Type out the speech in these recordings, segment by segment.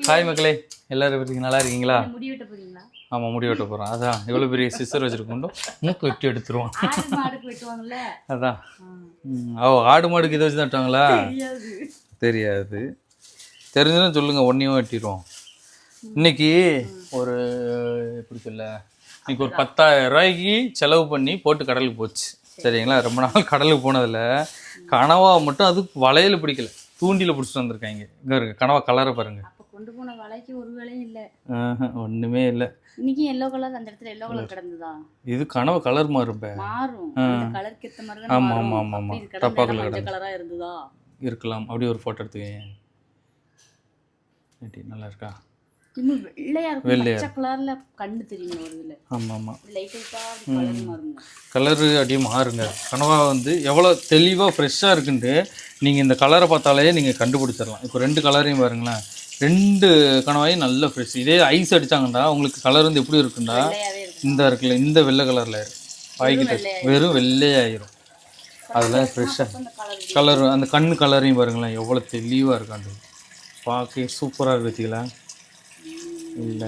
Hi மக்களே, எல்லாரும் எப்படி நல்லா இருக்கீங்களா? முடி வெட்ட போறீங்களா? ஆமாம், முடி வெட்ட போகிறோம். அதான் எவ்வளோ பெரிய சிஸ்டர் வச்சுருக்கோண்டோ மூக்கு வெட்டி எடுத்துருவோம். மாடுக்கு வெட்டுவாங்கல்ல அதான். ஆடு மாடுக்கு இதை வச்சு தான் வெட்டுவாங்களா? தெரியாது. தெரிஞ்சுன்னு சொல்லுங்கள், ஒன்றையும் வெட்டிடுவோம். இன்னைக்கு ஒரு எப்படி சொல்ல, இன்னைக்கு ஒரு 10,000 ரூபாய்க்கு செலவு பண்ணி போட்டு கடலுக்கு போச்சு. சரிங்களா? ரொம்ப நாள் கடலுக்கு போனதில் கனவா மட்டும் அது வளையல் பிடிக்கல, தூண்டில பிடிச்சிட்டு வந்திருக்காங்க. இங்கே இருக்கு கனவா கலரை பாருங்க. கொண்டு போன வலைக்கு ஒரு வேலையும் இல்லை, ஒன்றுமே இல்லை. இன்னைக்கு எல்லோ கலர், அந்த இடத்துல எல்லோ கலர் கிடந்ததா? இது கனவு கலர் மாறும். கலருக்கு ஏற்ற மாதிரி. ஆமாம் ஆமாம் ஆமாம் ஆமாம், தப்பா கலரா இருந்ததா? இருக்கலாம். அப்படியே ஒரு ஃபோட்டோ எடுத்துக்கங்க. நல்லா இருக்கா? இன்னும் வெள்ளையா இருக்கும், பச்சை கலர்ல கண்ணு தெரியும் வருதுல. ஆமாம் ஆமாம், லைட்டா கலர் மாறுங்க. கலரு அப்படியே மாறுங்க. கனவா வந்து எவ்வளோ தெளிவாக ஃப்ரெஷ்ஷாக இருக்குன்ட்டு நீங்கள் இந்த கலரை பார்த்தாலே நீங்கள் கண்டுபிடிச்சிடலாம். இப்போ 2 கலரையும் பாருங்களேன், 2 கனவாயும் நல்ல ஃப்ரெஷ். இதே ஐஸ் அடித்தாங்கண்டா உங்களுக்கு கலர் வந்து எப்படி இருக்குண்டா, இந்த இருக்குல்ல, இந்த வெள்ளை கலரில் வாய்க்கிட்ட வெறும் வெள்ளையாயிரும். அதெல்லாம் ஃப்ரெஷ்ஷாக கலர், அந்த கண் கலரையும் பாருங்களேன் எவ்வளோ தெளிவாக இருக்காண்டு. பார்க்க சூப்பராக இருக்கு வச்சுங்களா? இல்லை,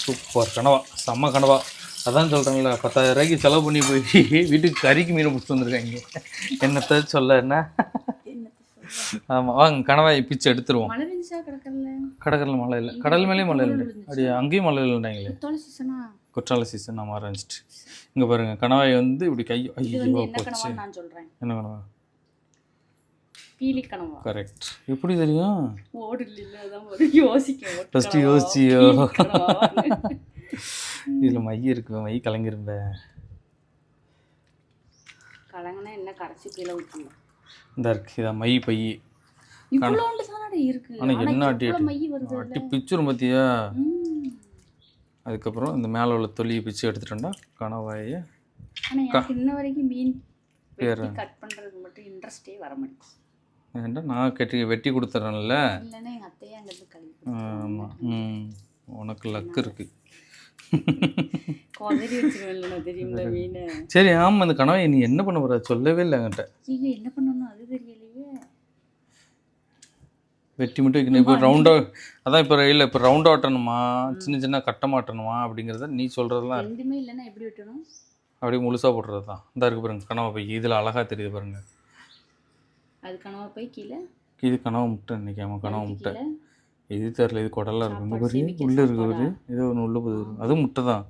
சூப்பர் கனவா, செம்ம கனவா. அதான் சொல்கிறேங்களா, 10,000 ரூபாய்க்கு செலவு பண்ணி போய் வீட்டுக்கு கறிக்கு மீன் பிடிச்சி வந்துருக்காங்க. என்னத்த சொல்ல என்ன? ஆமாம், வாங்க கனவாயை பிச்சு எடுத்துருவோம். கடற்கரையில் மழை இல்லை, கடல் மேலேயும் மழை இல்லை, அப்படியே அங்கேயும் மழை இல்லைண்டாங்களே. குற்றால சீசன் நான் ஆரம்பிச்சிட்டு. இங்கே பாருங்கள், கனவாயை வந்து இப்படி கை ஐயோ போச்சு. என்ன கனவா? கரெக்ட். எப்படி தெரியும்? ஃபஸ்ட்டு யோசிச்சியோ? இதில் மை இருக்கு, மை கலங்கிருந்த இந்த இருக்கு, இதான் மை பை. ஆனால் என்ன அட்டி பிச்சுரும் பார்த்தியா? அதுக்கப்புறம் இந்த மேலே உள்ள தொலியை பிச்சு எடுத்துட்டோம்னா கனவாயை. இன்ன வரைக்கும் மீன் கட் பண்ணுறதுக்கு மட்டும் இன்ட்ரெஸ்டே வர மாட்டேங்குது. ஏன்டா நான் வெட்டி கொடுத்துட்றேன்ல. ஆமாம், உனக்கு லக்கு இருக்கு. சரி, ஆமாம், இந்த கனவை நீ என்ன பண்ண போற சொல்லவே இல்லை என்கிட்ட. என்ன பண்ணணும் அது தெரியலையே. வெட்டி மட்டும் வைக்கணும். இப்போ ரவுண்டாக, அதான் இப்போ ரயிலில் இப்போ ரவுண்டாக ஓட்டணுமா சின்ன சின்ன கட்ட மாட்டணுமா அப்படிங்கிறத நீ சொல்கிறதுலாம் ரெண்டுமே இல்லைன்னா எப்படி வெட்டணும்? அப்படியே முழுசாக போடுறது தான். இந்த இருக்கு பாருங்க கனவை பை, இதில் அழகாக தெரியுது பாருங்க. அது கனவா பை கீழே, இது கனவு முட்டை. இன்னைக்கு ஆமாம் கனவு முட்டை. இது தெரில, இது குடலாக இருக்கும். இங்கே பாரு உள்ளே இருக்குது, ஏதோ ஒன்று உள்ளே போகுது, அதுவும் முட்டை தான்.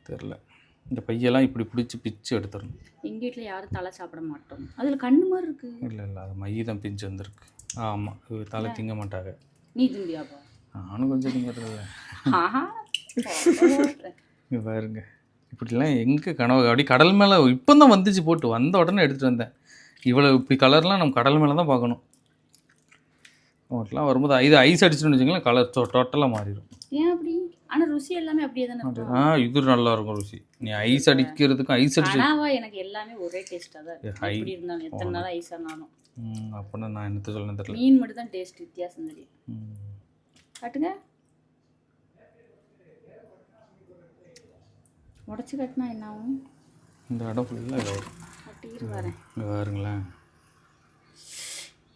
தெரில. இந்த பையெல்லாம் இப்படி பிடிச்சி பிச்சு எடுத்துடணும். எங்கள் வீட்டில் யாரும் தலை சாப்பிட மாட்டோம், அதில் கண்ணு மாதிரி இருக்கு. இல்லை இல்லை, அது மை தான் பிஞ்சு வந்திருக்கு. ஆமாம், தலை திங்க மாட்டாங்க. நீ திம்பியாப்பா? நானும் கொஞ்சம் திங்கிறதில்ல. இங்கே பாருங்க, இப்படிலாம் எங்கே கனவு அப்படி கடல் மேலே இப்போ தான் வந்துச்சு, போட்டு வந்த உடனே எடுத்துகிட்டு வந்தேன். இவ்வளோ இப்படி கலர்லாம் நம்ம கடல் மேலே தான் பார்க்கணும். அவங்களாம் வரும்போது இது ஐஸ் அடிச்சுன்னு வச்சுங்களேன், கலர் டோட்டலாக மாறிடும். ஏன் அப்படி? ஆனால் ருசி எல்லாமே அப்படியே தானே. இது நல்லா இருக்கும் ருசி. நீ ஐஸ் அடிக்கிறதுக்கும் ஐஸ் அடிச்சு எனக்கு எல்லாமே ஒரே டேஸ்ட்டாக தான் இருக்கு. எப்படி இருந்தாலும் எத்தனை நாள் ஐஸ் ஆனாலும். அப்படின்னா நான் என்னத்த சொல்ல தெரியல. மீன் மட்டும் தான் டேஸ்ட் வித்தியாசம் தெரியும். காட்டுங்க, உடச்சி கட்டினா என்ன ஆகும்? இந்த இடம் ஃபுல்லாக வரேன். இங்கே பாருங்களேன்,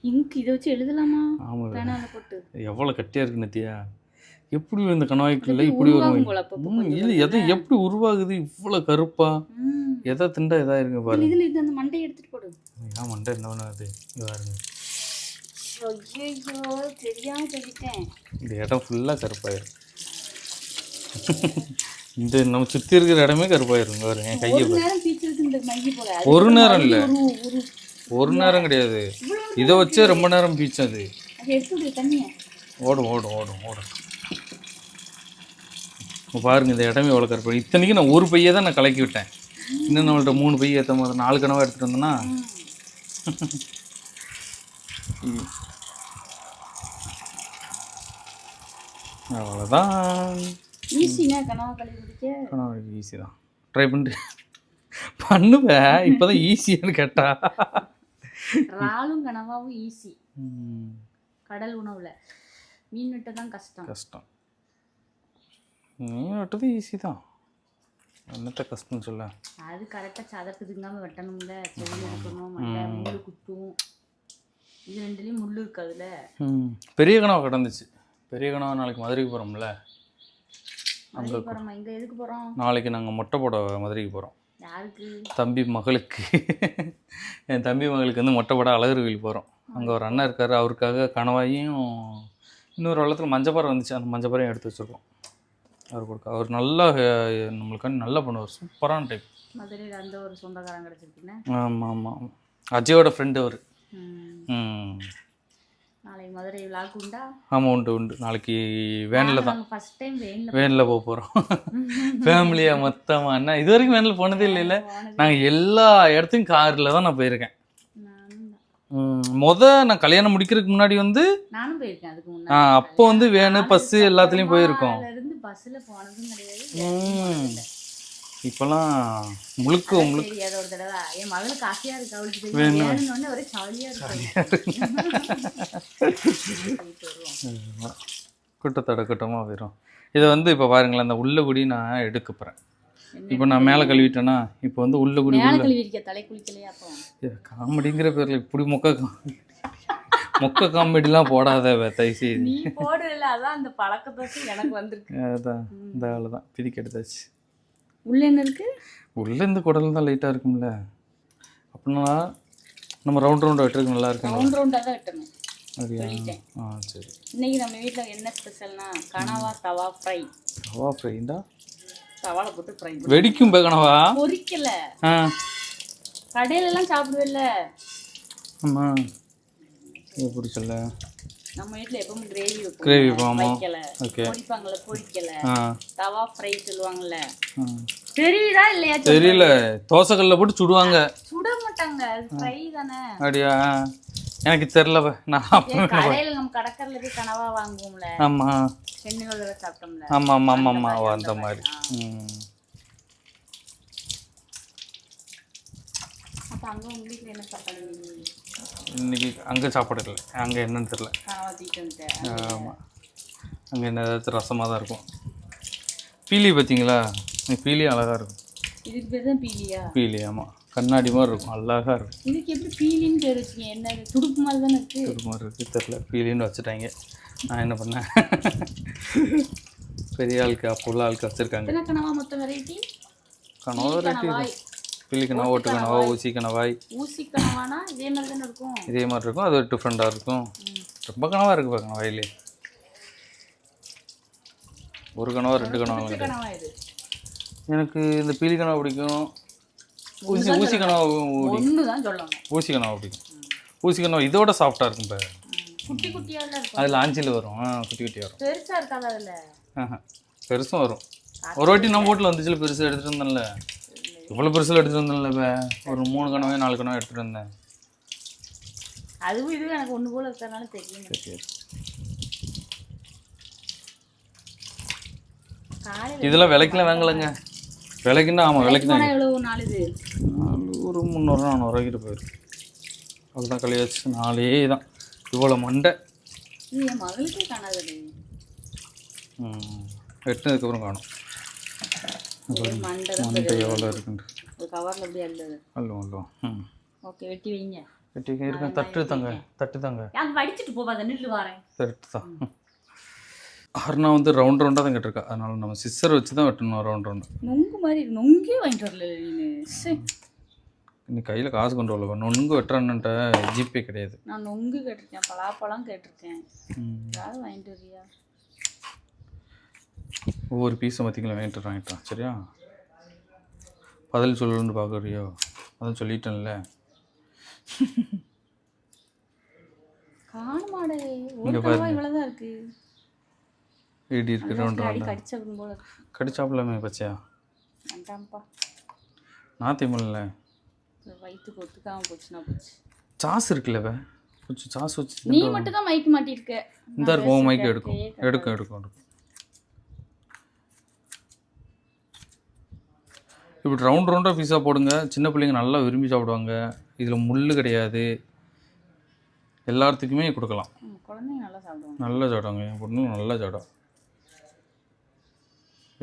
இங்க் இதை வச்சு எழுதலாமா? ஆமாம், பேனால போட்டு எவ்வளோ கட்டியாக இருக்கு நத்தியா. எப்படி இந்த கனவாய்க்குள்ள இப்படி வரும்? இல்லை, எதை எப்படி உருவாகுது இவ்வளோ கருப்பா? எதை திண்டா எதாக இருக்கு பாருங்க. இதில் இது அந்த மண்டையை எடுத்துகிட்டு போடு. ஏன் மண்டை என்ன பண்ணாது? இங்கே பாருங்க. ஐயோ தெரியாமல் சொல்லிட்டேன். இந்த இடம் ஃபுல்லாக கருப்பாயிரும். இந்த நம்ம சுற்றி இருக்கிற இடமே கருப்பாயிருங்க. பாருங்க என் கையை ஒரு நேரம் இல்லை, ஒரு நேரம் கிடையாது, இதை வச்சே ரொம்ப நேரம் பீச்சது. ஓடும் ஓடும் ஓடும் ஓடும். பாருங்க இந்த இடமே எவ்வளோ கருப்பு. இத்தனைக்கும் நான் ஒரு பையை தான் நான் கலக்கி விட்டேன். இன்னும் நம்மள்ட்ட 3 பையை ஏற்ற மாதிரி 4 கனவாக எடுத்துகிட்டு வந்தேன்னா அவ்வளோதான். கனவா ஈஸி தான், ட்ரை பண்ணிட்டு பண்ணுவேன். இப்போதான் ஈஸியானு கேட்டா. இறாலும் கனவாவும் ஈஸி கடல் உணவுல. மீன் வெட்ட தான் கஷ்டம். மீன் வெட்டது ஈஸி தான், என்னத்த கஷ்டம்னு சொல்ல. அது கரெக்டாக சதத்துக்கு திங்காமல் வெட்டணும்ல, செடி எடுக்கணும், மண்டை முள்ளு குத்தும். இது ரெண்டுலேயும் முள் இருக்கு அதில். பெரிய கனவா கிடந்துச்சு. பெரிய கனவா நாளைக்கு மதுரைக்கு போகிறோம்ல, அங்கே போகிறோமா? இங்கே எதுக்கு போகிறோம்? நாளைக்கு நாங்கள் மொட்டை போட மதுரைக்கு போகிறோம். யாருக்கு? தம்பி மகளுக்கு. என் தம்பி மகளுக்கு வந்து மொட்டை போட அழகர் கோயில் போகிறோம். அங்கே ஒரு அண்ணன் இருக்கார், அவருக்காக கனவாயும் இன்னொரு வள்ளத்தில் மஞ்சப்பாறை வந்துச்சு, அந்த மஞ்சப்பாறையும் எடுத்து வச்சுருக்கோம் அவர் கொடுக்க. அவர் நல்லா நம்மளுக்காண்டி நல்லா பண்ணுவார், சூப்பரான டைப். மதுரையில் அந்த ஒரு சொந்தக்காரன் கிடச்சிருக்குன்னு. ஆமாம் ஆமாம், அஜயோட ஃப்ரெண்டு அவர். நாளைக்கு மதுரை விழாக்கு உண்டா? ஆமாம் உண்டு உண்டு. நாளைக்கு வேனில் தான், ஃபர்ஸ்ட் டைம் வேனில் போக போகிறோம். ஃபேமிலியாக மொத்தமாக. என்ன இது வரைக்கும் வேனில் போனதே இல்லை. நாங்கள் எல்லா இடத்துக்கும் காரில் தான் நான் போயிருக்கேன். நான் கல்யாணம் முடிக்கிறதுக்கு முன்னாடி வந்து நானும் போயிருக்கேன். அதுக்கு முன்னாடி அப்போ வந்து வேனு பஸ்ஸு எல்லாத்துலேயும் போயிருக்கோம். பஸ்ஸில் போனதும் கிடையாது. இப்போலாம் முழுக்க ஒரு தடவை என் மகளுக்கு ஆசையா இருக்கு, அவளுக்கு வேணும்னு ஒரே ஜாலியா இருக்கு. கூட்டத்தோட கூட்டமாக போயிடும். இதை வந்து இப்போ பாருங்களேன், அந்த உள்ள குடி நான் எடுக்க போகிறேன். இப்போ நான் மேலே கழுவிட்டேன்னா இப்போ வந்து உள்ள குடி தலை குளிக்கலையா? அப்போ காமெடிங்கிற பேரில் இப்படி மொக்க காமெடிலாம் போடாத தயவுசெய்து. நீ போடல, அதான் அந்த பழக்கத்தை எனக்கு வந்திருக்கு. அதான் இந்த ஆள் தான் பிரிக்க எடுத்தாச்சு. உள்ள என்ன இருக்கு? உள்ள இந்த குடல் தான் லைட்டாக இருக்கும்ல, அப்படின்னா நம்ம ரவுண்ட் ரவுண்டாக வெட்டுறதுக்கு நல்லா இருக்கும். ரவுண்ட் ரவுண்டாக தான் வெட்டணும். அப்படியா? சரி. இன்னைக்கு நம்ம வீட்டில் என்ன ஸ்பெஷல்னா கனவா தவா ஃப்ரை. தவா ஃப்ரைண்டா? தவால போட்டு ஃப்ரை வெடிக்கும் கனவா? பொரிக்கல. கடையில எல்லாம் சாப்பிடுவேல்ல. ஆமாம், இது பிடிச்சல. நம்ம வீட்டில் எப்பவும் கிரேவி வைக்கல. ஓகே. பொரிப்பாங்கல்ல, பொரிக்கல. தவா ஃப்ரை சொல்லுவாங்கல்ல, தெரியுதா இல்லையா? தெரியல. தோசைக்கல்ல போட்டு சுடுவாங்க. சுட மாட்டாங்க, ஃப்ரை தானே. அப்படியா? எனக்கு தெரியல. நான் கடையில நம்ம கடற்கரையில போய் கனவா வாங்குவோம்ல. ஆமா, சென்னையில சாப்பிட்டோம்ல. ஆமா ஆமா ஆமா ஆமா, அந்த மாதிரி. அப்ப அங்க உங்க வீட்ல என்ன சாப்பாடு? இன்னைக்கு அங்கே சாப்பாடு இல்லை, அங்கே என்னன்னு தெரியல. ஆமாம், அங்கே என்ன ஏதாச்சும் ரசமாக தான் இருக்கும். பீலி பார்த்தீங்களா? பீலி அழகாக இருக்கும். இதுக்கு பேர் தான் பீலியா? பீலி, ஆமாம். கண்ணாடி மாதிரி இருக்கும், அழகாக இருக்கும். இதுக்கு எப்படி பீலின்னு பேர் வச்சுங்க? என்ன துடுப்பு மாதிரி தானே இருக்குது? துடுப்பு மாதிரி இருக்குது, தெரில. பீலின்னு வச்சுட்டாங்க. நான் என்ன பண்ணேன், பெரிய ஆளுக்கு அப்போ உள்ள ஆளுக்கு வச்சுருக்காங்க. கனவா மொத்தம் வெரைட்டி? கனவா வெரைட்டி, பில்லி கனவா, ஓட்டு கனவா, ஊசி கனவாய். ஊசி கனவானா இதே மாதிரி தானே இருக்கும்? இதே மாதிரி இருக்கும், அது டிஃப்ரெண்ட்டாக இருக்கும். ரொம்ப கனவா இருக்குது பாருங்க கனவாயிலே. ஒரு கனவா, ரெண்டு கனவா. எனக்கு இந்த பீலி கனவா பிடிக்கும், ஊசி கனவா பிடிக்கும். ஊசி கனவா பிடிக்கும். ஊசி கனவா இதோட சாஃப்டாக இருக்கும். இப்போ குட்டி குட்டியாக இருக்கும், அதில் ஆஞ்சில் வரும். குட்டி குட்டியாக வரும். பெருசாக இருக்காது அதில். பெருசும் வரும். ஒரு வாட்டி நம்ம வீட்டில் வந்துச்சுல, பெருசு எடுத்துகிட்டு வந்தேன்ல. இவ்வளோ பெருசில் எடுத்துகிட்டு வந்தேன்ல. இப்போ ஒரு 3 கனவே 4 கனவே எடுத்துகிட்டு வந்தேன். அதுவும் இதுவும் எனக்கு ஒன்று போல் இருக்கிறதுனால தெரியும். இதெல்லாம் விலைக்கெல்லாம் வாங்கலைங்க. விலைக்குன்னா ஆமாம், விலைக்கு தான். எவ்வளோ நாலு? இது ஒரு 300-400 ரூபாய்க்கிட்ட போயிருக்கு. அவ்வளோதான் கழியாச்சு. 4 தான் இவ்வளோ மண்டை. இது என் மகளுக்கே காணாது. வெட்டினதுக்கப்புறம் காணும். மண்டை எவ்வளோ இருக்குண்டு கவரில் அப்படியே அல்லவும் அல்லவும். ஓகே, வெட்டி வைங்க. வெட்டி இருக்கேன். தட்டு தாங்க, தட்டு தாங்க. வடிச்சிட்டு போவாத, நின்று வரேன். தட்டு தான். அருணா வந்து ரவுண்ட் ரவுண்டாக தான் கேட்டிருக்கா, அதனால நம்ம சிஸ்ஸர் வச்சு தான் வெட்டணும். ரவுண்ட் ரவுண்டு நொங்கு மாதிரி நொங்கே வாங்கிட்டு வரல நீ. இன்னைக்கு கையில் காசு கொண்டு வரல. நொங்கு வெட்டுறான்னுட்ட ஜிபே கிடையாது. நான் நொங்கு கேட்டிருக்கேன், பலாப்பழம் கேட்டிருக்கேன். ஏதாவது வாங்கிட்டு வரியா? ஒவ்வொரு பீஸை பார்த்தீங்களா வாங்கிட்டான். சரியா? பதில் சொல்லணுன்னு பார்க்குறியோ? அதான் சொல்லிட்டேன்ல. காணுமாடே, ஒரு கனவா இவ்வளோதான் இருக்கு. ஏடி இருக்கு ரவுண்ட் ரவுண்ட். கடிச்சப்படும் போல கடிச்சாப்பிடலாமே பச்சையா? வேண்டாம்ப்பா, நான் திமுல்ல. வயிற்றுக்கு ஒத்துக்காம போச்சுன்னா போச்சு. சாஸ் இருக்குல்ல, கொஞ்சம் சாஸ் வச்சு. நீ மட்டும் தான் மைக்கு மாட்டியிருக்க. இந்த இருக்கும் மைக்கு எடுக்கும். இப்படி ரவுண்ட் ரவுண்டாக பீஸா போடுங்க. சின்ன பிள்ளைங்க நல்லா விரும்பி சாப்பிடுவாங்க. இதில் முள் கிடையாது, எல்லாத்துக்குமே கொடுக்கலாம். குழந்தைங்க நல்லா சாப்பிடுவாங்க. நல்லா சாப்பிடுவாங்க. என் பொண்ணும் நல்லா சாப்பிடும்.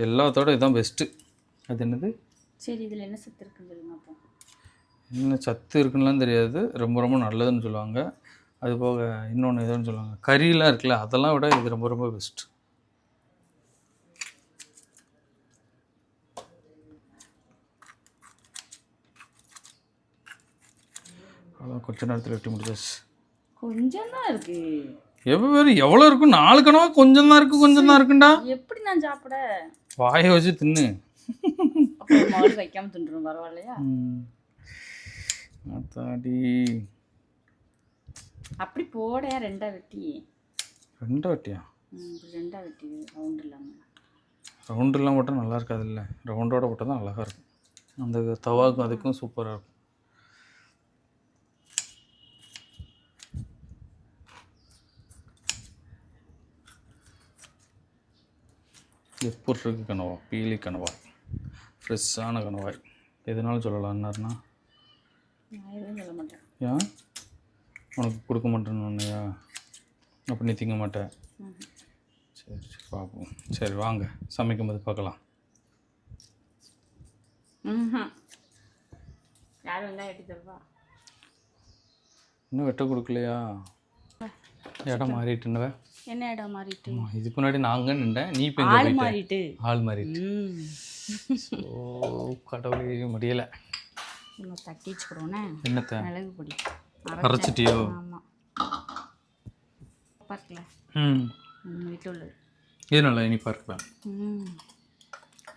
எல்லாத்தோட இதுதான் பெஸ்ட்டு. அது என்னது? சரி, இதில் என்ன சத்து இருக்குன்னு சொல்லுங்க. அப்போ என்ன சத்து இருக்குன்னுலாம் தெரியாது, ரொம்ப ரொம்ப நல்லதுன்னு சொல்லுவாங்க. அது போக இன்னொன்று எதுன்னு சொல்லுவாங்க, கறியெலாம் இருக்குல்ல, அதெல்லாம் விட இது ரொம்ப ரொம்ப பெஸ்ட். அதான் கொஞ்ச நேரத்தில் வெட்டி முடிச்சாச்சு. கொஞ்சம் தான் இருக்கு. எவ்வளோ இருக்கும்? 4 கனவா கொஞ்சம் தான் இருக்கு, கொஞ்சம் தான் இருக்குண்டா. எப்படி நான் சாப்பிட? வாயை வச்சு தின்னு. அப்புறம் மாடு வைக்காம தின்றுடும், பரவாயில்லையா? அதாடி. அப்படி போட 2 வெட்டி. 2 வெட்டியா? 2 வெட்டி ரவுண்ட் இல்லாமல். ரவுண்டெல்லாம் போட்டால் நல்லா இருக்காது இல்லை, ரவுண்டோட போட்டால் தான் அழகாக இருக்கும். அந்த தவாக்கும் அதுக்கும் சூப்பராக இருக்கும். எப்படி இருக்குது கனவா? பீலி கனவாய், ஃப்ரெஷ்ஷான கனவாய். எதுனாலும் சொல்லலாம்னாருண்ணா. நான் எதுவும் சொல்ல மாட்டேன். ஏன் உனக்கு கொடுக்க மாட்டேன்னு ஒன்றையா? அப்போ நீ திங்க மாட்டேன். சரி சரி பார்ப்போம். சரி வாங்க சமைக்கும் போது பார்க்கலாம். யாரும் வெங்காயம் வெட்டி தருவா? இன்னும் வெட்ட கொடுக்கலையா? இடம் மாறிட்டுன்னுவ. என்ன இடம் மாறிட்டு? இதுக்கு முன்னாடி நாங்கள் நின்றேன், நீ இப்போ ஆள் மாறிட்டு. ஆள் மாறிட்டு. ஓ கடவுளே, முடியலை. இன்னும் தட்டி வச்சுக்கிறோன்னே. என்னத்தை? மிளகு பொடி அரைச்சிட்டியோ? ஆமாம், பார்க்கல. வீட்டில் உள்ளது. இது நல்லா இனிப்பாக இருப்பேன்.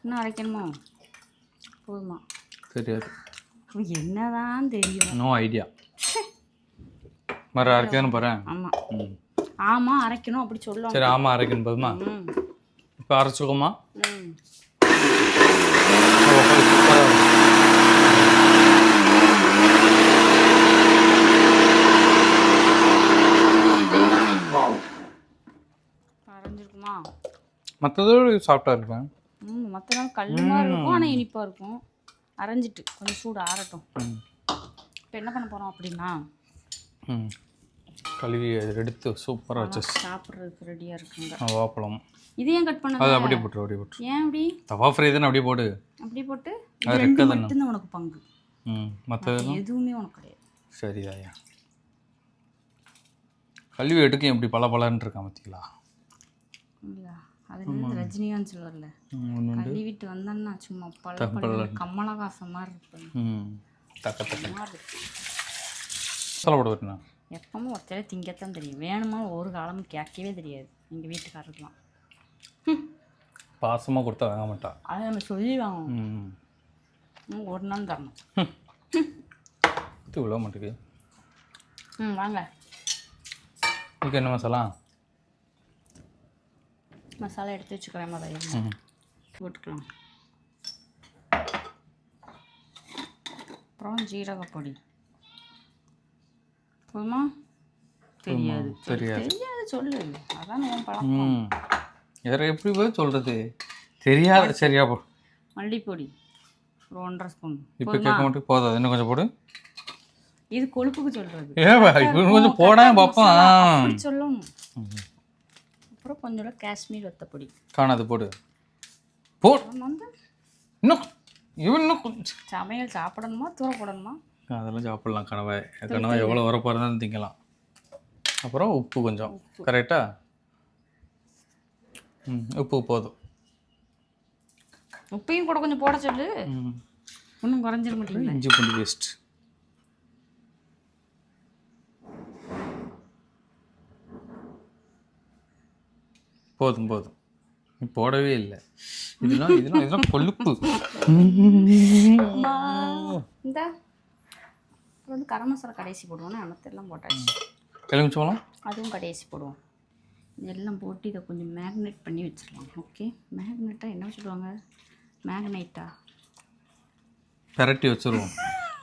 இன்னும் அரைக்கணுமா? போதுமா? தெரியாது. என்னதான் தெரியும். No idea. மறு அரைக்கணும் போகிறேன். ஆமாம் ஆமாம் அரைக்கணும் அப்படி சொல்லுவாங்க. சரி ஆமாம் அரைக்கணும் போதுமா? இப்போ அரைச்சிக்கோமா? அரைஞ்சிருக்குமா? மற்றதோடு சாப்பிட்டா இருப்பேன். மற்ற நாள் கல்லுமாக இருக்கும், ஆனால் இனிப்பாக இருக்கும். அரைஞ்சிட்டு கொஞ்சம் சூடு ஆறட்டும். இப்போ என்ன பண்ண போகிறோம் அப்படின்னா, கழுவி எடுத்து சூப்பராக வச்சு சாப்பிட்றதுக்கு ரெடியாக இருக்குங்க. வாப்பளம் இது ஏன் கட் பண்ண? அது அப்படியே போட்டு அப்படியே போட்டு. ஏன் அப்படி? தவா ஃப்ரை தானே, அப்படியே போடு. அப்படி போட்டு அது ரெண்டு ரெக்க தானே. மட்டும்தான் உனக்கு பங்கு. மற்றது எதுவுமே உனக்கு கிடையாது. சரி ஐயா. கல்வி எடுக்க எப்படி பல பலன்னு இருக்கான் பார்த்தீங்களா? இல்லையா? அது ரஜினிகாந்த் சொல்லுவார்ல, கல்வி விட்டு வந்தேன்னா சும்மா பல கமலஹாசன் மாதிரி இருப்பேன். தக்க தக்க மசாலா போட வரணும். எப்பவும் ஒருத்தர திங்கத்தான் தெரியும், வேணுமா ஒரு காலமும் கேட்கவே தெரியாது எங்கள் வீட்டுக்காரருக்குலாம். பாசமாக கொடுத்தா வாங்க மாட்டா. அதை நம்ம சொல்லி வாங்கணும். ஒரு நாள் தரணும். இது விழ மாட்டேங்குது. வாங்க. இதுக்கு என்ன மசாலா? மசாலா எடுத்து வச்சுக்கிறேன், முதல்ல போட்டுக்கலாம். அப்புறம் ஜீரகப்பொடி போதுமா? தெரியாது தெரியாது சொல்லு, அதான் உன் பழக்கம். வேற எப்படி போய் சொல்கிறது? தெரியாது. சரியா போ. மல்லிப்பொடி ஒரு 1.5 ஸ்பூன். இப்போ கேட்க மாட்டேன், போதாது, இன்னும் கொஞ்சம் போடு. இது கொழுப்புக்கு சொல்கிறது. இப்போ கொஞ்சம் போடாம பார்ப்போம் சொல்லணும். அப்புறம் கொஞ்சம் காஷ்மீர் வத்தப்பொடி காணாது, போடு போ. இன்னும் இன்னும் கொஞ்சம் சமையல் சாப்பிடணுமா தூர போடணுமா? அதெல்லாம் சாப்பிட்லாம். கனவாய் கனவாய் எவ்வளோ உரப்பாக இருந்தாலும் திங்கலாம். அப்புறம் உப்பு கொஞ்சம், கரெக்டா? உப்பு போதும். உப்பையும் கூட கொஞ்சம் போட சொல்லு, ஒன்றும் குறைஞ்சிட மாட்டேங்குது. இஞ்சி பூண்டு பேஸ்ட் போதும் போதும். நீ போடவே இல்லை. இதெல்லாம் இதெல்லாம் இதெல்லாம் கொழுப்பு. இந்த வந்து கரம் மசாலா கடைசி போடுவோம், அமத்தெல்லாம் போட்டாச்சு. எலுமிச்சம்பழம் அதுவும் கடைசி போடுவோம். எல்லாம் போட்டு இதை கொஞ்சம் மேக்னேட் பண்ணி வச்சிடலாம். ஓகே, மேக்னேட்டாக என்ன சொல்லுவாங்க? மேக்னைட்டா? பெரட்டி வச்சுருவோம்,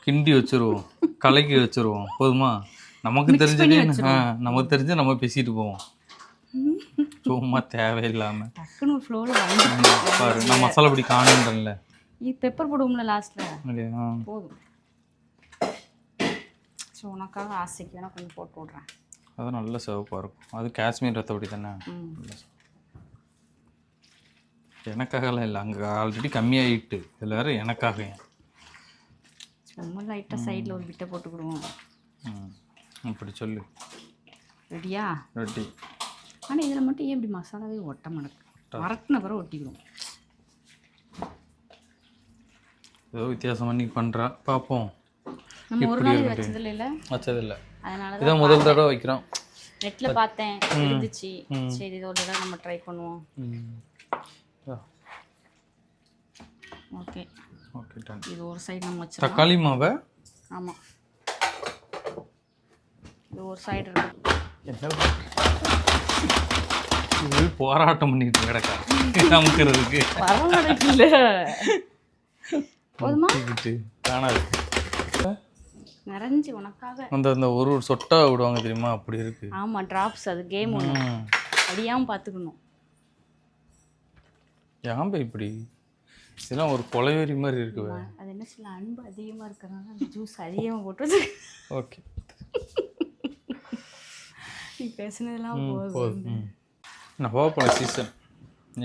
கிண்டி வச்சுருவோம், கலக்கி வச்சுருவோம். போதுமா? நமக்கு தெரிஞ்சதே நமக்கு தெரிஞ்ச நம்ம பேசிட்டு போவோம், சும்மா தேவையில்லாமல். டக்குன்னு ஒரு ஃப்ளோவில் பாரு, நான் மசாலா பொடி காணுன்றேன்ல. இது பெப்பர் போடுவோம்ல லாஸ்ட்டில், போதும். ஸோ உனக்காக ஆசைக்கு வேணால் கொஞ்சம் போட்டு விட்றேன். அது நல்ல சிவப்பாக இருக்கும். அது காஷ்மீர் ரத்தப்பொடி தானே. எனக்காகலாம் இல்லை, அங்கே ஆல்ரெடி கம்மியாகிட்டு, இதில் வேறு எனக்காக. ரொம்ப லைட்டாக சைடில் ஒரு விட்டை போட்டுக்கிடுவோம். அப்படி சொல்லு. ரெடியா? ரெடி. ஆனால் இதில் மட்டும் ஏன் இப்படி மசாலாவே ஒட்ட மாட்டேங்குது? வரட்டின பிறகு ஒட்டிக்கிறோம். ஏதோ வித்தியாசமாக நீ பண்ணுறா, பார்ப்போம். நம்ம ஒரு நாள் வச்சதில்ல இல்லை, வச்சதில்லை, அதனால இதான் முதல் தடவை வைக்கிறோம். நெட்டில் பார்த்தேன், இருந்துச்சு. சரி இதோட தான் நம்ம ட்ரை பண்ணுவோம். Okay okay done. இது ஒரு சைடு நம்ம வச்சிடலாம். தக்காளி மாவை. ஆமாம், இது ஒரு சைடு இருக்கும். இது போராட்டம் பண்ணிட்டு கிடக்கா நமக்குறதுக்கு வரமாட்டேங்குது. போதுமா? காணாது. நிறைஞ்சி உனக்காக அந்த அந்த ஒரு சொட்டா விடுவாங்க தெரியுமா, அப்படி இருக்கு. ஆமாம், ட்ராப்ஸ். அது கேம் ஒன்று அடியாமல் பார்த்துக்கணும். ஏன் இப்படி இதெல்லாம் ஒரு கொலைவெறி மாதிரி இருக்கு. அது என்ன சில அன்பு அதிகமாக இருக்கிறனால அந்த ஜூஸ் அதிகமாக போட்டு. ஓகே, நீ பேசுனதெல்லாம் போதும். நவாப்பழ சீசன்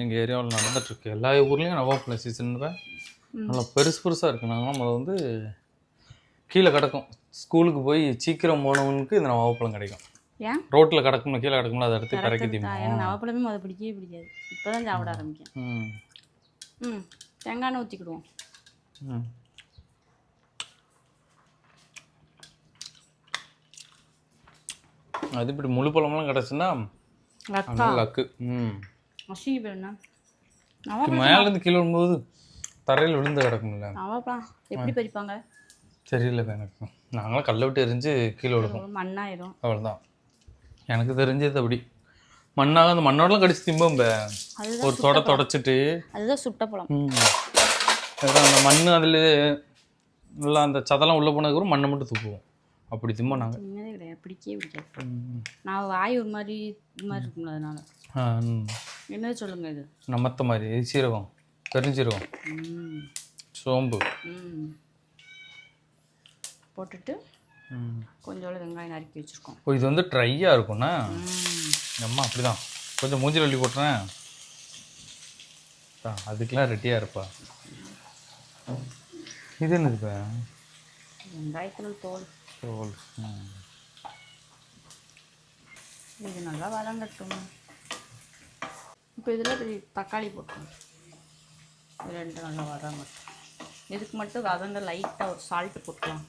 எங்கள் ஏரியாவில் நடந்துட்டுருக்கு. எல்லா ஊர்லேயும் நவாப்பழ சீசன் நல்லா பெருசு பெருசாக இருக்குது. நாங்களாம் அதை வந்து கீழே கிடக்கும். ஸ்கூலுக்கு போய் சீக்கிரம் போனவனுக்கு இந்த நவாப்பழம் கிடைக்கும். ஏன் ரோட்டில் கிடக்கும்ல, கீழே கிடக்கும்ல, அதை எடுத்து கரைக்கி தீமா. நவாப்பழமே அதை பிடிக்கவே பிடிக்காது. இப்போ தான் சாப்பிட ஆரம்பிக்கும். தேங்காய் எண்ணெய் ஊற்றிக்கிடுவோம். அது இப்படி முழு பழமெல்லாம் கிடச்சுன்னா லக்கு. மசிக்கு போயிருந்தா மேலேருந்து கீழே விழும்போது தரையில் விழுந்து கிடக்கும்ல. நவாப்பழம் எப்படி பறிப்பாங்க தெரியல எனக்கு. நாங்களாம் கல்லை விட்டு எரிஞ்சு கீழே விழுப்போம், மண்ணாயிரும். அவ்வளோதான் எனக்கு தெரிஞ்சது. அப்படி மண்ணாக அந்த மண்ணோடலாம் கடிச்சு திம்போம். ஒரு தொடச்சிட்டு அதுதான் சுட்ட பழம். அந்த மண் அதில் நல்லா அந்த சதெல்லாம் உள்ளே போனதுக்கப்புறம் மண்ணை மட்டும் தூக்குவோம். அப்படி திம்ப நாங்கள் கிடையாது, பிடிக்கவே பிடிக்காது. நான் வாய் ஒரு மாதிரி இது மாதிரி இருக்கும்ல, அதனால. என்ன சொல்லுங்க, இது நமத்த மாதிரி சீரகம், பெருஞ்சீரகம், சோம்பு போட்டுட்டு கொஞ்சோட வெங்காயம் நறுக்கி வச்சுருக்கோம். ஓ, இது வந்து ட்ரையாக இருக்கும்ண்ணா. அம்மா அப்படி தான் கொஞ்சம் மூஞ்சில் அள்ளி போட்டுறேன். அதுக்கெலாம் ரெடியாக இருப்பா. இது என்னது இப்போ? வெங்காயத்தில் தோல். தோல். இது நல்லா வதங்கட்டும். இப்போ இதில் தக்காளி போட்டுருவோம். இது ரெண்டு நல்லா வதங்கட்டும். இதுக்கு மட்டும் வதங்க லைட்டாக ஒரு சால்ட்டு போட்டுக்கலாம்.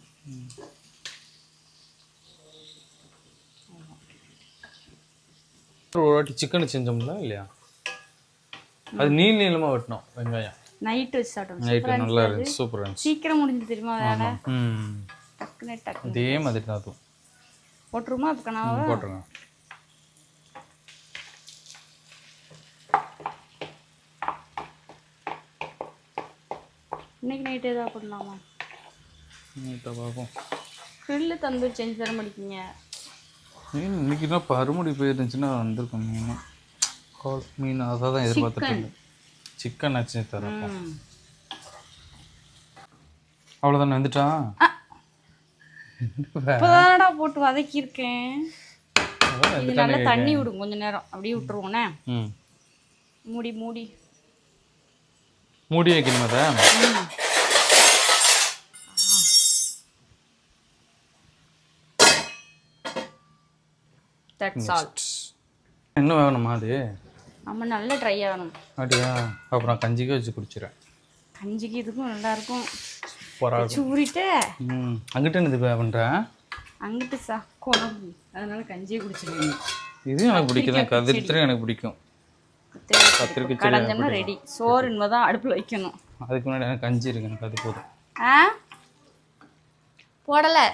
ஒரு வாட்டி சிக்கன் செஞ்சோம்ல இல்லையா, அது நீளமாக வெட்டணும் வெங்காயம். நைட்டு வச்சு சாப்பிட்டோம். நைட்டு நல்லா இருந்துச்சு, சூப்பராக இருந்துச்சு. சீக்கிரம் முடிஞ்சு தெரியுமா வேலை. டக்கு இதே மாதிரி தான் அதுவும். போட்டுருமா? இப்போ நான் போட்டுருங்க. இன்னைக்கு நைட்டு ஏதாவது பண்ணலாமா? நைட்டாக பார்ப்போம். கிரில்லு தந்தூரி செஞ்சு தர மாட்டேங்க. இன்னைக்கு என்ன பருமுடி போயிருந்துச்சுன்னா வந்திருக்கோம். மீன் அதான் தான் எதிர்பார்த்துட்டு. சிக்கன் ஆச்சு தரப்போ. அவ்வளோதானே வந்துட்டான். இப்போதானடா போட்டு வதக்கியிருக்கேன். இது நல்லா தண்ணி விடும் கொஞ்ச நேரம், அப்படியே விட்டுருவோண்ணே. மூடி மூடி மூடி வைக்கணுமா அதை? என்ன வேணுமா அது? நம்ம நல்லா ட்ரை ஆகணும். அப்படியா? அப்புறம் கஞ்சிக்கு வச்சு குடிச்சிடறேன். கஞ்சிக்கு இதுக்கும் நல்லா இருக்கும். சூப்பராக ஊறிட்டு அங்கிட்ட என்ன இது பண்ணுறேன்? அங்கிட்டு குழம்பு, அதனால கஞ்சியே குடிச்சிருவீங்க. இது எனக்கு பிடிக்கும். கத்திரிக்காய் எனக்கு பிடிக்கும். கத்திரிக்காய் கடைஞ்சோம்னா ரெடி. சோறு இனிமேதான் அடுப்பில் வைக்கணும். அதுக்கு முன்னாடி எனக்கு கஞ்சி இருக்கு, எனக்கு அது போதும். போடலை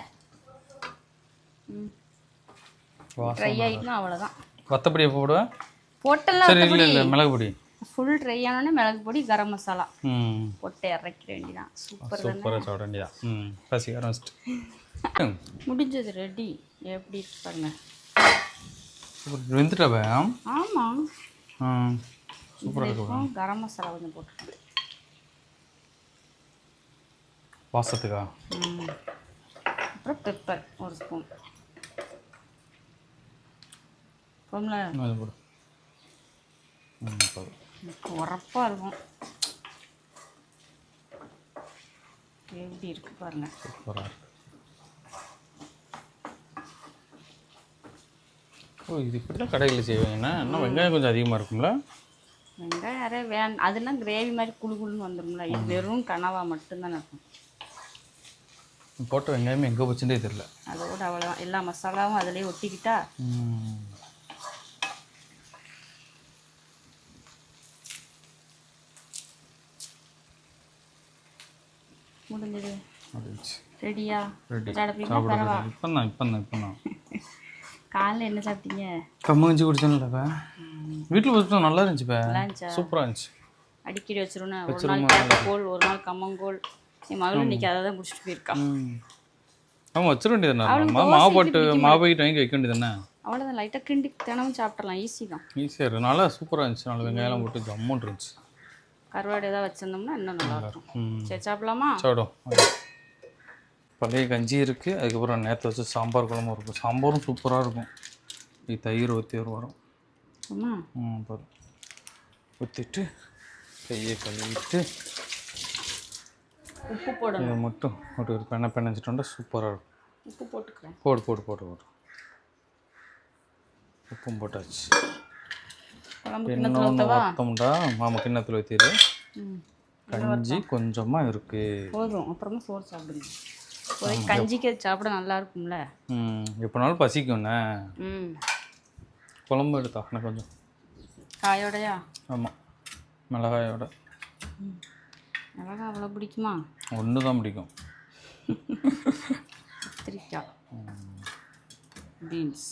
ட்ரை ஆகிட்டுனா அவ்வளோதான். வத்தப்பொடி எப்போ போடுவேன்? போட்டெல்லாம் சரி, இல்லை இல்லை மிளகு பொடி. ஃபுல் ட்ரை ஆனோடனே மிளகு பொடி, கரம் மசாலா போட்டு இறக்கிற வேண்டியதான். சூப்பராக சாப்பிட வேண்டியதான். பசி ஆரம்பிச்சிட்டு முடிஞ்சது, ரெடி. எப்படி இருக்கு பாருங்க. வெந்துட்டாவே? ஆமாம், சூப்பராக இருக்கும். கரம் மசாலா கொஞ்சம் போட்டுருக்கேன் வாசத்துக்கா. அப்புறம் பெப்பர் ஒரு ஸ்பூன் போம்ல. உரப்பாக இருக்கும். எப்படி இருக்கு பாருங்க. சூப்பராக இருக்கு. ஓ இது இப்படி தான் கடையில் செய்வீங்கண்ணா இன்னும் வெங்காயம் கொஞ்சம் அதிகமாக இருக்கும்ல? வெங்காயம் நிறைய அதெல்லாம் கிரேவி மாதிரி குழுன்னு வந்துடும்ல. இது வெறும் கனவா மட்டும்தான் இருக்கும். போட்ட வெங்காயமே எங்கே போச்சுட்டே தெரியல. அதோட அவ்வளோதான், எல்லா மசாலாவும் அதிலே ஒட்டிக்கிட்டா முடிஞ்சது. ரெடியா? இப்போ காலைல என்ன சாப்பிட்டீங்க? கம்மங்கஞ்சி குடிச்சேன்லப்பா. வீட்டில் வச்சுட்டா நல்லா இருந்துச்சுப்பா. சூப்பராக இருந்துச்சு. அடிக்கடி வச்சிருவேன். ஒரு நாள் கேப்பக்கூழ், ஒரு நாள் கம்மங்கூழ். என் மகளும் இன்னைக்கு அதை தான் குடிச்சிட்டு போயிருக்கான். ஆமாம் வச்சிட வேண்டியதுண்ணா. மாவு போட்டு மாவு போயிட்டு வாங்கி வைக்க வேண்டியதுண்ணா. அவ்வளோதான், லைட்டாக கிண்டி தினமும் சாப்பிட்றலாம். ஈஸி தான். ஈஸியாக இருக்குது. நல்லா சூப்பராக இருந்துச்சு. நல்லா வெங்காயம்லாம் போட்டு ஜம்முன் இருந்துச்சு. கருவாடு ஏதாவது வச்சுருந்தோம்னா இன்னும் நல்லாயிருக்கும். சரி சாப்பிடலாமா? சாப்பிடும். பழைய கஞ்சி இருக்குது. அதுக்கப்புறம் நேற்று வச்சு சாம்பார் குழம்பும் இருக்கும். சாம்பாரும் சூப்பராக இருக்கும். இது தயிர் ஊற்றி வரும். போதும் ஊற்றிட்டு கையை கழுவிட்டு உப்பு போடணும். இது மட்டும் ஒரு பெண்ணை வச்சுட்டோம்னா சூப்பராக இருக்கும். உப்பு போட்டுக்கிறேன். போடு. உப்பும் போட்டாச்சு. மொத்தம்டா மாமா கிண்ணத்தில் ஊற்றிடு. கஞ்சி கொஞ்சமாக இருக்குது. போதும், அப்புறமா சோறு சாப்பிடுங்க. ஒரே கஞ்சிக்கு சாப்பிட நல்லா இருக்கும்ல. எப்போனாலும் பசிக்கும்ண்ணே. குழம்பு எடுத்தா எனக்கு கொஞ்சம் காயோடையா? ஆமாம் மிளகாயோட. மிளகாய் அவ்வளோ பிடிக்குமா? ஒன்று தான் பிடிக்கும். கத்திரிக்காய், பீன்ஸ்.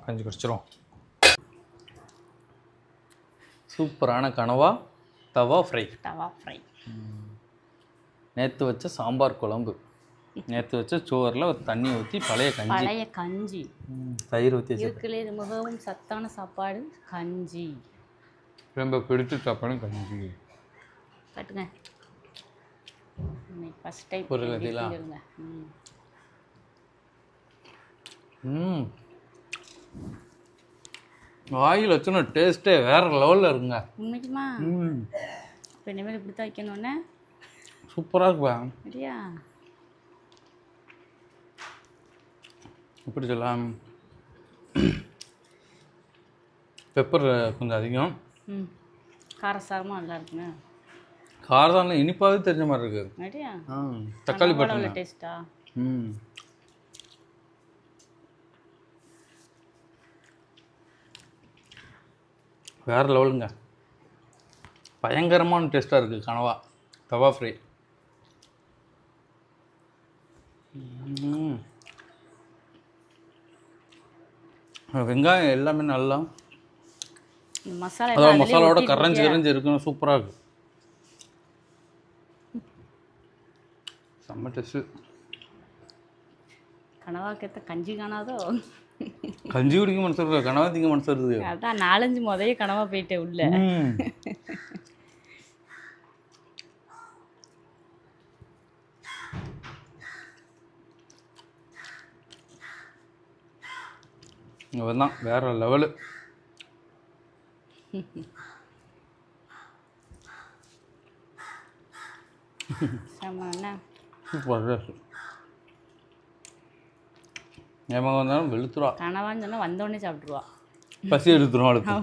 கஞ்சி குடிச்சிரும். சூப்பரான கனவா தவா ஃப்ரை. நேற்று வச்ச சாம்பார் குழம்பு, நேற்று வச்ச சோறில் ஒரு தண்ணி ஊற்றி பழைய கஞ்சி தயிர் ஊற்றி இருக்கிற மிகவும் சத்தான சாப்பாடு கஞ்சி. ரொம்ப பிடிச்ச சாப்பாடு கஞ்சி. கட்டுங்க. ஃபஸ்ட் டைம் பொருள் வாயில் வச்சோன்னா டேஸ்ட்டே வேறு லெவலில் இருக்குங்க. உண்மைக்குமா? இப்போ இனிமேல் இப்படி தான் வைக்கணுன்னே சூப்பராக இருக்குப்பா. சரியா? எப்படி சொல்லலாம், பெப்பர் கொஞ்சம் அதிகம். காரசாரமாக நல்லா இருக்குங்க. காரசாரம் இனிப்பாகவே தெரிஞ்ச மாதிரி இருக்குது. சரியா? தக்காளி போட்டு டேஸ்ட்டா? வேறு லெவலுங்க. பயங்கரமான டேஸ்ட்டாக இருக்குது கனவா தவா ஃப்ரை. வெங்காயம் எல்லாமே நல்லா மசாலாவோட கரைஞ்சி இருக்குன்னு சூப்பராக இருக்குது. செம்ம டேஸ்ட்டு. கனவாக்கத்த கஞ்சி காணாதோ? கஞ்சி குடிக்க மனசு இருக்கு, கனவா திங்க மனசு இருக்குது. அதான் 4-5 முதைய கனவா போயிட்டேன் உள்ள. இங்கே தான் வேற லெவலு. சூப்பர். ஏமாக வந்தாலும் வெளுத்துருவா. கனவான்னு சொன்னால் வந்தோடனே சாப்பிட்ருவா. பசி எடுத்துரும் அவளுக்கு.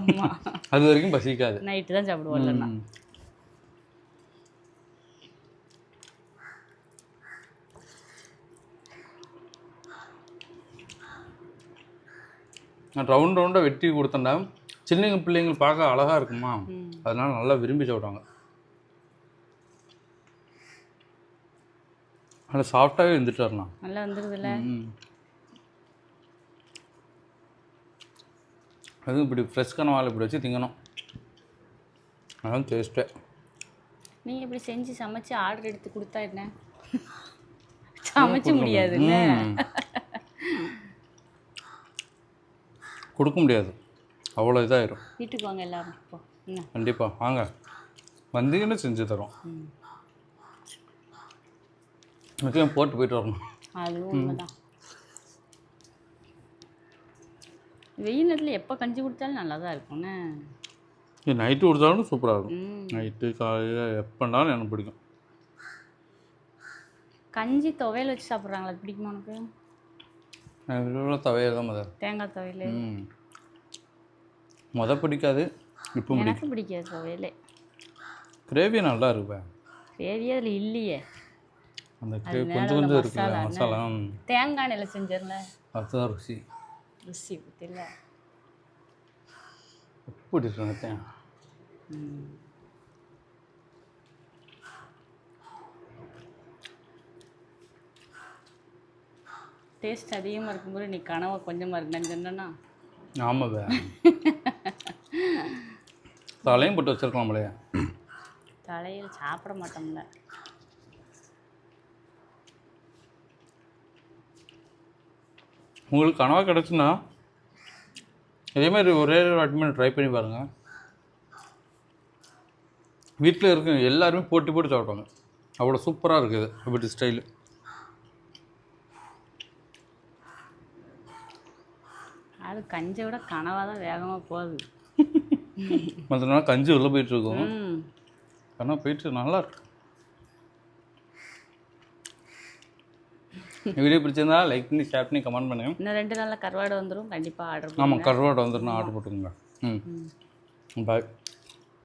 அது வரைக்கும் பசிக்காது. நைட்டு தான் சாப்பிடுவோம். இல்லைன்னா நான் ரவுண்டாக வெட்டி கொடுத்தேன்டா. சின்ன பிள்ளைங்க பார்க்க அழகாக இருக்குமா, அதனால நல்லா விரும்பி சாப்பிடுவாங்க. நல்லா சாஃப்டாகவே இருந்துட்டு வரலாம். நல்லா வந்துடுதுல்ல. அதுவும் இப்படி ஃப்ரெஷ் கனவால் இப்படி வச்சு திங்கணும். அதான் டேஸ்ட்டே. நீங்கள் இப்படி செஞ்சு சமைச்சு ஆர்டர் எடுத்து கொடுத்தா என்ன? சமைச்ச முடியாதுல்ல. கொடுக்க முடியாது, அவ்வளோ இதாகிடும். வீட்டுக்கு வாங்க எல்லாரும். இப்போ கண்டிப்பாக வாங்க, வந்தீங்கன்னு செஞ்சு தரோம். முக்கியம் போட்டு போயிட்டு வரணும். அதுவும் உண்மைதான். வெயில் நேரத்தில் எப்போ கஞ்சி குடித்தாலும் நல்லா தான் இருக்கும்ண்ணே. நைட்டு கொடுத்தாலும் சூப்பராக இருக்கும். நைட்டு காலையில் எப்போனாலும் எனக்கு பிடிக்கும். கஞ்சி துவையல் வச்சு சாப்பிட்றாங்களா, அது பிடிக்குமா உனக்கு? இவ்வளோ துவையல் தான் முதல். தேங்காய் துவையல் பிடிக்காது, இப்போ எனக்கு பிடிக்காது துவையல். கிரேவி நல்லா இருக்குப்பா. கிரேவி அதில் இல்லையே, அந்த கொஞ்சம் கொஞ்சம் இருக்குல்ல மசாலா. தேங்காய் எண்ணெயில் செஞ்சிடல, அதுதான் ருசி. ருசி பற்றில எப்படி இருக்கு? டேஸ்ட் அதிகமாக இருக்கும்போது நீ கனவை கொஞ்சமாக இருக்குன்னு சொன்னா. ஆமாவே, தலையும் போட்டு வச்சிருக்கலாம்ல. தலையில் சாப்பிட மாட்டோம்ல. உங்களுக்கு கனவா கிடச்சுன்னா இதே மாதிரி ஒரே வாட்டி ட்ரை பண்ணி பாருங்கள். வீட்டில் இருக்க எல்லாருமே போட்டு போட்டு சாப்பிடுவாங்க, அவ்வளோ சூப்பராக இருக்குது அப்படி ஸ்டைலு. அது கஞ்சை விட கனவாக தான் வேகமாக போகுது. மற்ற நாள் கஞ்சி உள்ளே போயிட்டுருக்கோம், கனவா போயிட்டு நல்லா இருக்கு. வீடியோ பிடிச்சிருந்தா லைக் பண்ணி ஷேர் பண்ணி கமெண்ட் பண்ணுங்கள். இன்னும் 2 நாளில் கருவாடு வந்துடும், கண்டிப்பாக ஆர்டர். ஆமாம், கருவாடு வந்துடும், ஆர்டர் போட்டுக்கோங்க. பாய்.